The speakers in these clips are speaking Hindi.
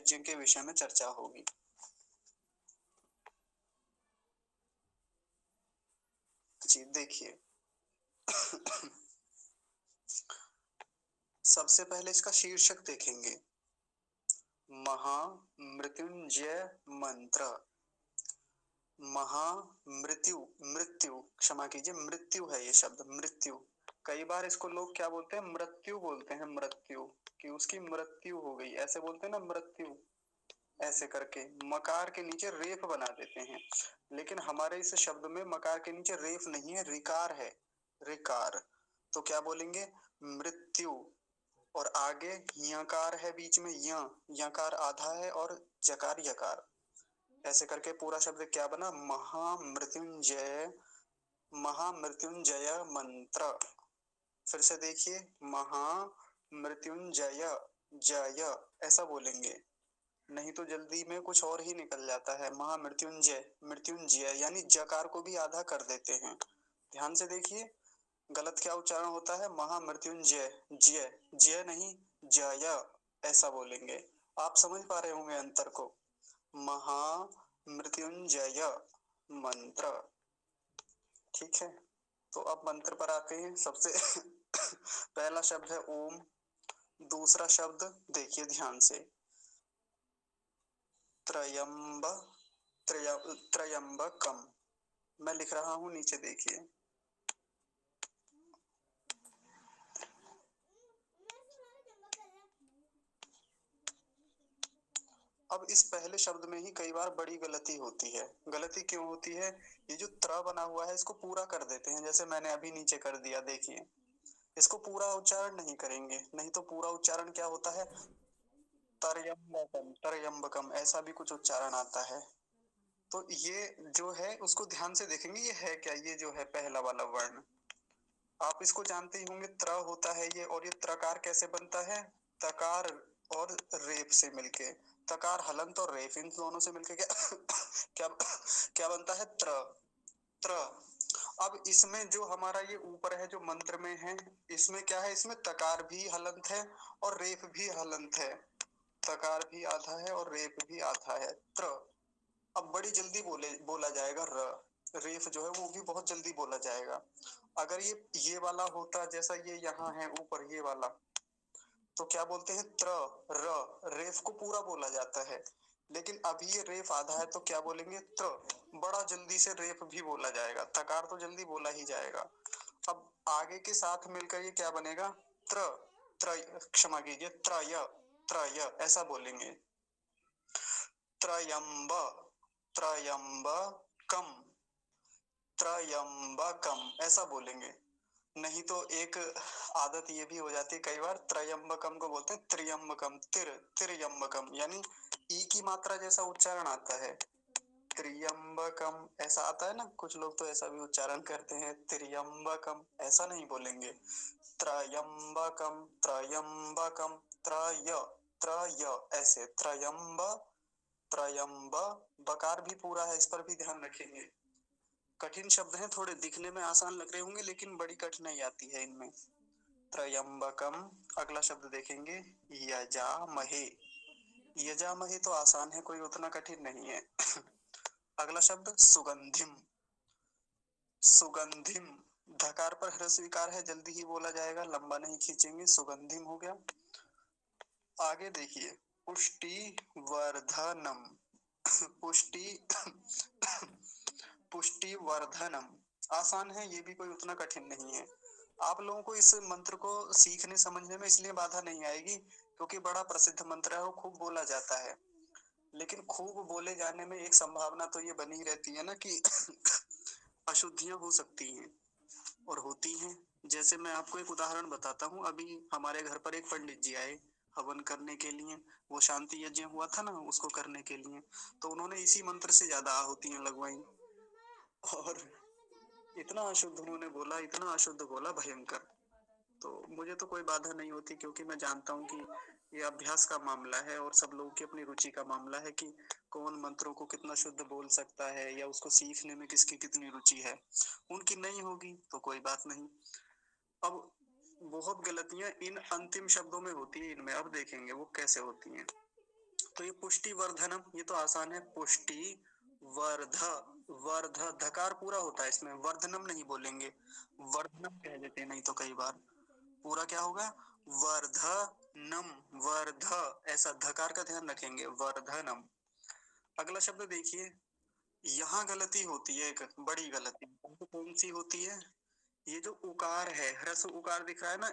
राज्य के विषय में चर्चा होगी। जी देखिए, सबसे पहले इसका शीर्षक देखेंगे, महामृत्युंजय मंत्र। महामृत्यु, मृत्यु क्षमा कीजिए, मृत्यु है ये शब्द, मृत्यु। कई बार इसको लोग क्या बोलते हैं, मृत्यु बोलते हैं, मृत्यु, कि उसकी मृत्यु हो गई, ऐसे बोलते हैं ना, मृत्यु, ऐसे करके मकार के नीचे रेफ बना देते हैं। लेकिन हमारे इस शब्द में मकार के नीचे रेफ नहीं है, रिकार है, रिकार। तो क्या बोलेंगे, मृत्यु, और आगे यकार है बीच में, यकार आधा है और जकार यकार, ऐसे करके पूरा शब्द क्या बना, महामृत्युंजय, महामृत्युंजय मंत्र। फिर से देखिए, महामृत्युंजय, जय ऐसा बोलेंगे, नहीं तो जल्दी में कुछ और ही निकल जाता है। महामृत्युंजय, मृत्युंजय यानी जकार को भी आधा कर देते हैं। ध्यान से देखिए, गलत क्या उच्चारण होता है, महामृत्युंजय, जय, जय नहीं, जय ऐसा बोलेंगे। आप समझ पा रहे होंगे अंतर को। महामृत्युंजय मंत्र, ठीक है। तो अब मंत्र पर आते हैं। सबसे पहला शब्द है ओम, दूसरा शब्द देखिए ध्यान से, त्रयंब, त्रयंबकम। मैं लिख रहा हूं, नीचे देखिए। अब इस पहले शब्द में ही कई बार बड़ी गलती होती है। गलती क्यों होती है, ये जो त्र बना हुआ है इसको पूरा कर देते हैं, जैसे मैंने अभी नीचे कर दिया, देखिए इसको पूरा उच्चारण नहीं करेंगे, नहीं तो पूरा उच्चारण क्या होता है, तरयम्बकम, तरयम्बकम ऐसा भी कुछ उच्चारण आता है। तो ये जो है उसको ध्यान से देखेंगे, ये है क्या, ये जो है पहला वाला वर्ण, आप इसको जानते ही होंगे, त्र होता है ये, और ये त्रकार कैसे बनता है, तकार और रेफ से मिलके, तकार हलंत और रेफ इन दोनों से मिलके क्या क्या क्या बनता है, त्र, त्र। अब इसमें जो हमारा ये ऊपर है जो मंत्र में है, इसमें क्या है, इसमें तकार भी हलंत है और रेफ भी हलंत है, तकार भी आधा है और रेफ भी आधा है, त्र। अब बड़ी जल्दी बोला जाएगा, र, रेफ जो है वो भी बहुत जल्दी बोला जाएगा। अगर ये वाला होता, जैसा ये यहाँ है ऊपर ये वाला, तो क्या बोलते हैं, त्र, र, रेफ को पूरा बोला जाता है। लेकिन अभी ये रेफ आधा है तो क्या बोलेंगे, त्र, बड़ा जल्दी से रेफ भी बोला जाएगा, तकार तो जल्दी बोला ही जाएगा। अब आगे के साथ मिलकर ये क्या बनेगा, त्र, त्रय, क्षमा कीजिए, त्रय, त्रय ऐसा बोलेंगे, त्रयंब, त्रयंबकम, त्रयंबकम ऐसा बोलेंगे। नहीं तो एक आदत ये भी हो जाती है, कई बार त्रयंबकम को बोलते हैं त्रियंबकम, त्रियंबकम, यानी ई की मात्रा जैसा उच्चारण आता है, त्रियंबकम ऐसा आता है ना, कुछ लोग तो ऐसा भी उच्चारण करते हैं, त्रियंबकम ऐसा नहीं बोलेंगे, त्रयंबकम, त्रयंबकम, त्रय, त्रय ऐसे, त्रयंब, त्रयंब, बकार भी पूरा है, इस पर भी ध्यान रखेंगे। कठिन शब्द हैं, थोड़े दिखने में आसान लग रहे होंगे लेकिन बड़ी कठिनाई आती है इनमें। त्रयंबकम। अगला शब्द देखेंगे, यजामहे। यजामहे तो आसान है, कोई उतना कठिन नहीं है। अगला शब्द सुगंधिम, सुगंधिम, धकार पर ह्रस्व विकार है, जल्दी ही बोला जाएगा, लंबा नहीं खींचेंगे, सुगंधिम हो गया। आगे देखिए, पुष्टि वर्धनम, पुष्टि पुष्टि वर्धनम, आसान है, ये भी कोई उतना कठिन नहीं है। आप लोगों को इस मंत्र को सीखने समझने में इसलिए बाधा नहीं आएगी क्योंकि बड़ा प्रसिद्ध मंत्र है, वो खूब बोला जाता है। लेकिन खूब बोले जाने में एक संभावना तो ये बनी रहती है ना कि अशुद्धियां हो सकती हैं और होती हैं। जैसे मैं आपको एक उदाहरण बताता हूँ, अभी हमारे घर पर एक पंडित जी आए हवन करने के लिए, वो शांति यज्ञ हुआ था ना, उसको करने के लिए, तो उन्होंने इसी मंत्र से ज्यादा आहुतियां लगवाई, और इतना अशुद्ध उन्होंने बोला, इतना अशुद्ध बोला, भयंकर। तो मुझे तो कोई बाधा नहीं होती क्योंकि मैं जानता हूँ कि ये अभ्यास का मामला है और सब लोगों की अपनी रुचि का मामला है कि कौन मंत्रों को कितना शुद्ध बोल सकता है या उसको सीखने में किसकी कितनी रुचि है। उनकी नहीं होगी तो कोई बात नहीं। अब बहुत गलतियां इन अंतिम शब्दों में होती है, इनमें अब देखेंगे वो कैसे होती हैं। तो ये पुष्टि वर्धनम, ये तो आसान है। पुष्टि वर्ध, वर्ध धकार पूरा होता है इसमें, वर्धनम नहीं बोलेंगे, वर्धनम कह देते हैं नहीं तो कई बार। पूरा क्या होगा, वर्धनम, वर्ध, ऐसा धकार का ध्यान रखेंगे, वर्धनम। अगला शब्द देखिए, यहाँ गलती होती है, एक बड़ी गलती। तो कौन सी होती है, ये जो उकार है, ह्रस्व उकार दिख रहा है ना,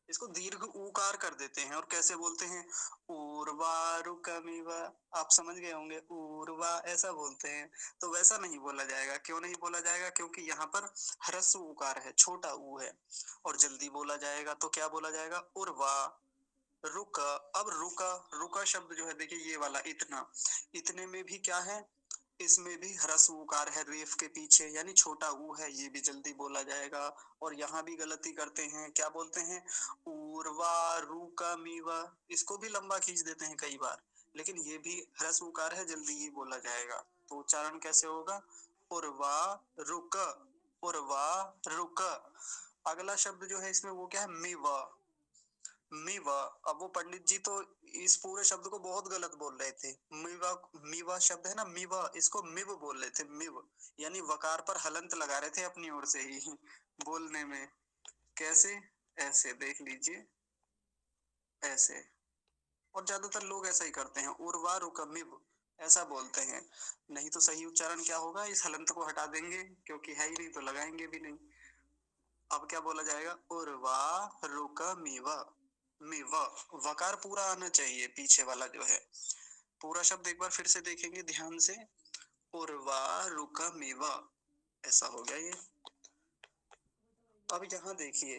इसको दीर्घ उकार कर देते हैं और कैसे बोलते हैं, उर्वारुकमिव। आप समझ गए होंगे, उर्वा ऐसा बोलते हैं। तो वैसा नहीं बोला जाएगा। क्यों नहीं बोला जाएगा, क्योंकि यहाँ पर ह्रस्व उकार है, छोटा ऊ है, और जल्दी बोला जाएगा तो क्या बोला जाएगा, उर्वा रुक। अब रुका, रुका शब्द जो है देखिए, ये वाला इतना, इतने में भी क्या है, इसमें भी ह्रस्व उकार है रेफ के पीछे, यानी छोटा ऊ है, ये भी जल्दी बोला जाएगा। और यहाँ भी गलती करते हैं, क्या बोलते हैं, उर्वा रुका मीवा, इसको भी लंबा खींच देते हैं कई बार, लेकिन ये भी ह्रस्व उकार है, जल्दी ही बोला जाएगा। तो उच्चारण कैसे होगा, उर्वा रुक, उर्वा रुक। अगला शब्द जो है इसमें वो क्या है, मिवा, मीवा। अब वो पंडित जी तो इस पूरे शब्द को बहुत गलत बोल रहे थे। मीवा, मीवा शब्द है ना, मीवा, इसको मिव बोल रहे थे, मिव, यानी वकार पर हलंत लगा रहे थे अपनी ओर से ही बोलने में। कैसे, ऐसे देख लीजिए, ऐसे। और ज्यादातर लोग ऐसा ही करते हैं, उर्वा रुकमिव ऐसा बोलते हैं। नहीं तो सही उच्चारण क्या होगा, इस हलंत को हटा देंगे, क्योंकि है ही नहीं तो लगाएंगे भी नहीं। अब क्या बोला जाएगा, उर्वा रुकमिव, मिव, वकार पूरा आना चाहिए पीछे वाला जो है। पूरा शब्द एक बार फिर से देखेंगे ध्यान से, उर्वा रुकमिव, ऐसा हो गया ये। अब यहाँ देखिए,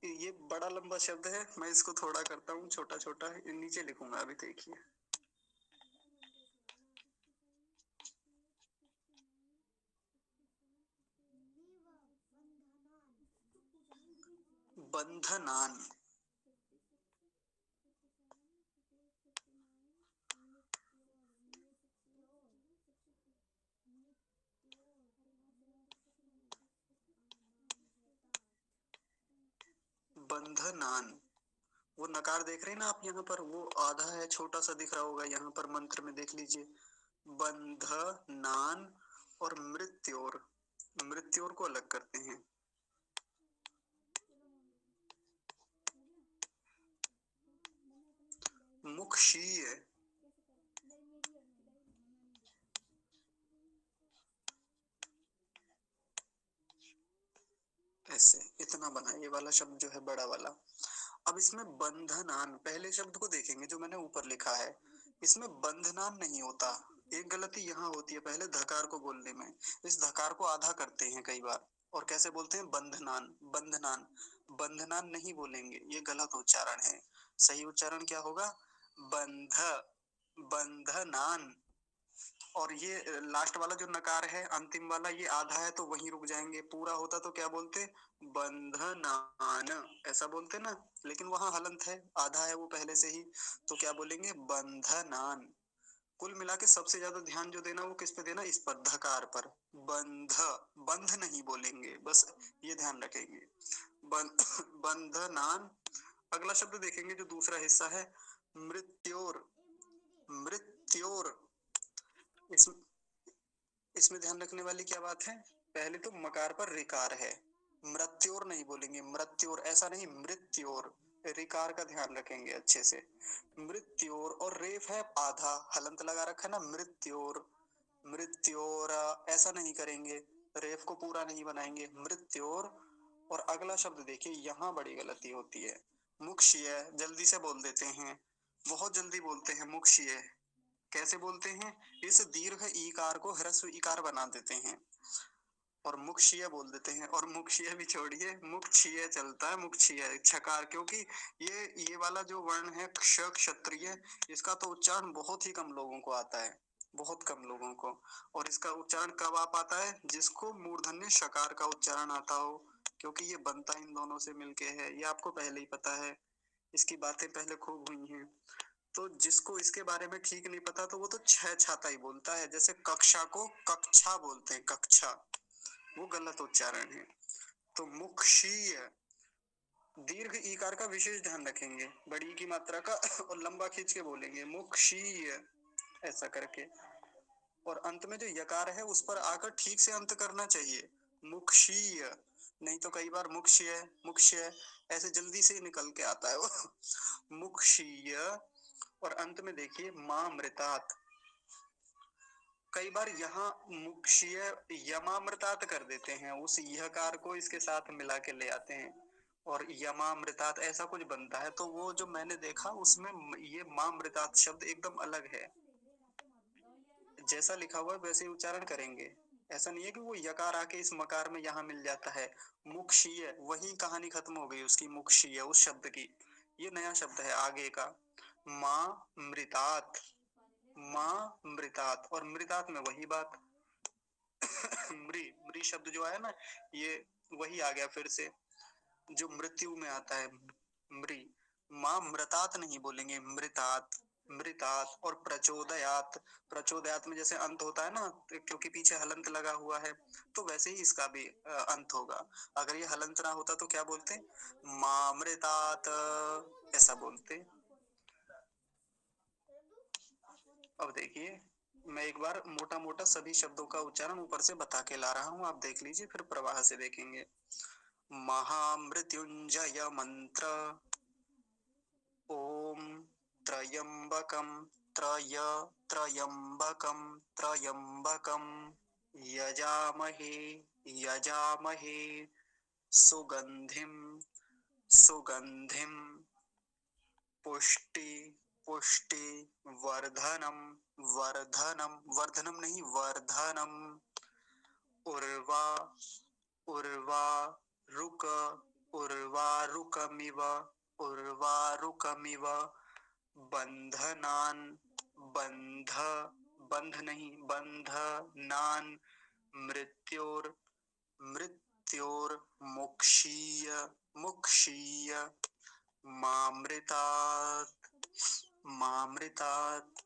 ये बड़ा लंबा शब्द है, मैं इसको थोड़ा करता हूँ छोटा छोटा, नीचे लिखूंगा अभी, देखिए। बंधनान, बंधनान। वो नकार देख रहे हैं ना आप, यहाँ पर वो आधा है, छोटा सा दिख रहा होगा, यहाँ पर मंत्र में देख लीजिए, बंधनान। और मृत्योर, मृत्योर को अलग करते हैं, मुक्षीय, ऐसे इतना बना ये वाला शब्द जो है बड़ा वाला। अब इसमें बंधनान, पहले शब्द को देखेंगे जो मैंने ऊपर लिखा है, इसमें बंधनान नहीं होता। एक गलती यहाँ होती है पहले धकार को बोलने में, इस धकार को आधा करते हैं कई बार, और कैसे बोलते हैं, बंधनान, बंधनान, बंधनान नहीं बोलेंगे, ये गलत उच्चारण है। सही उच्चारण क्या होगा, बंध, बंधनान। और ये लास्ट वाला जो नकार है, अंतिम वाला, ये आधा है तो वहीं रुक जाएंगे, पूरा होता तो क्या बोलते, बंधनान, ऐसा बोलते ना, लेकिन वहां हलंत है, आधा है वो पहले से ही, तो क्या बोलेंगे, बंधनान। कुल मिला के सबसे ज्यादा ध्यान जो देना वो किस पे देना, इस पर, धकार पर, बंध, बंध नहीं बोलेंगे, बस ये ध्यान रखेंगे, बंध, बंधनान। अगला शब्द देखेंगे जो दूसरा हिस्सा है, मृत्योर, मृत्योर। इस इसमें ध्यान रखने वाली क्या बात है, पहले तो मकार पर रिकार है, मृत्योर नहीं बोलेंगे, मृत्योर ऐसा नहीं, मृत्योर, रिकार का ध्यान रखेंगे अच्छे से, मृत्योर। और रेफ है आधा, हलंत लगा रखा है ना, मृत्योर, मृत्योर, ऐसा नहीं करेंगे, रेफ को पूरा नहीं बनाएंगे, मृत्योर। और अगला शब्द देखिए, यहाँ बड़ी गलती होती है, मुक्षीय, जल्दी से बोल देते हैं, बहुत जल्दी बोलते हैं, मुक्षीय। कैसे बोलते हैं, इस दीर्घ ईकार को ह्रस्व ईकार बना देते हैं और मुक्षीय बोल देते हैं। और मुक्षीय भी छोड़िए, मुक्षीय चलता है, मुक्षीय छकार, क्योंकि ये वाला जो वर्ण है क्ष, क्षत्रिय, इसका तो उच्चारण बहुत ही कम लोगों को आता है, बहुत कम लोगों को। और इसका उच्चारण कब आ पाता है, जिसको मूर्धन्य शकार का उच्चारण आता हो, क्योंकि ये बनता इन दोनों से मिलके है, ये आपको पहले ही पता है, इसकी बातें पहले खूब हुई हैं। तो जिसको इसके बारे में ठीक नहीं पता, तो वो तो छह छाता ही बोलता है, जैसे कक्षा को कक्षा बोलते हैं, कक्षा, वो गलत उच्चारण है। तो मुक्षीय, दीर्घ ईकार का विशेष ध्यान रखेंगे, बड़ी की मात्रा का और लंबा खींच के बोलेंगे, मुक्षीय ऐसा करके। और अंत में जो यकार है उस पर आकर ठीक से अंत करना चाहिए, मुक्षीय। नहीं तो कई बार मुक्ष्य मुक्ष्य ऐसे जल्दी से ही निकल के आता है वो मुक्षीय। और अंत में देखिए मामृतात, कई बार यहाँ मुक्षीय यमामृतात कर देते हैं, उस यकार को इसके साथ मिला के ले आते हैं और यमामृतात ऐसा कुछ बनता है। तो वो जो मैंने देखा उसमें ये मामृतात शब्द एकदम अलग है, जैसा लिखा हुआ है वैसे ही उच्चारण करेंगे। ऐसा नहीं है कि वो यकार आके इस मकार में यहाँ मिल जाता है। मुक्षीय, वही कहानी खत्म हो गई उसकी, मुक्षीय उस शब्द की। ये नया शब्द है आगे का, माँ मृतात, माँ मृतात। और मृतात में वही बात मृ मृ शब्द जो आया ना, ये वही आ गया फिर से जो मृत्यु में आता है, मृ। माँ मृतात नहीं बोलेंगे, मृतात, मृतात। और प्रचोदयात, प्रचोदयात में जैसे अंत होता है ना, क्योंकि पीछे हलंत लगा हुआ है, तो वैसे ही इसका भी अंत होगा। अगर ये हलंत ना होता तो क्या बोलते, मामृतात ऐसा बोलते। अब देखिए मैं एक बार मोटा मोटा सभी शब्दों का उच्चारण ऊपर से बता के ला रहा हूँ, आप देख लीजिए, फिर प्रवाह से देखेंगे। महामृत्युंजय मंत्र, ओम त्रयंबकम, त्रयंबकम, त्रयंबकम यजामहे, यजामहे सुगंधिम, सुगंधिम पुष्टि, पुष्टि वर्धनम, वर्धनम, वर्धनम नहीं वर्धनम। उर्वा, उर्वा रुक, उर्वारुकमिव, उर्वारुकमिव बंधनान, बंध, बंध नहीं बंधनान मृत्योर, मृत्योर मुक्षीय, मुक्षीय मामृतात, मामृतात।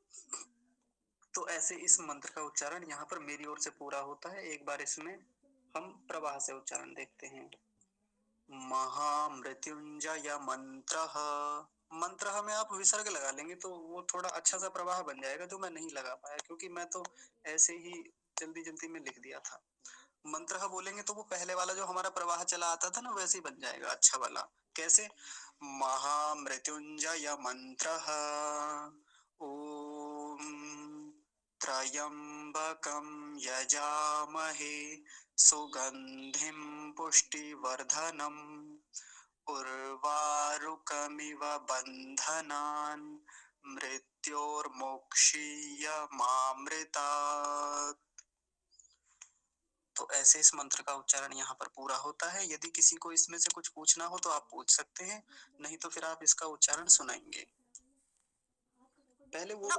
तो ऐसे इस मंत्र का उच्चारण यहाँ पर मेरी ओर से पूरा होता है। एक बार इसमें हम प्रवाह से उच्चारण देखते हैं। महामृत्युंजय मंत्र, मंत्र में आप विसर्ग लगा लेंगे तो वो थोड़ा अच्छा सा प्रवाह बन जाएगा, जो मैं नहीं लगा पाया क्योंकि मैं तो ऐसे ही जल्दी जल्दी में लिख दिया था। मंत्र बोलेंगे तो वो पहले वाला जो हमारा प्रवाह चला आता था ना, वैसे ही बन जाएगा अच्छा वाला। कैसे, महामृत्युंजय मंत्र, ओम त्रयंबकम यजामहे सुगंधिम पुष्टिवर्धनम उर्वारुकमिव बंधनान मृत्योर्मुक्षीय मामृतात्। तो ऐसे इस मंत्र का उच्चारण यहाँ पर पूरा होता है। यदि किसी को इसमें से कुछ पूछना हो तो आप पूछ सकते हैं, नहीं तो फिर आप इसका उच्चारण सुनाएंगे। पहले वो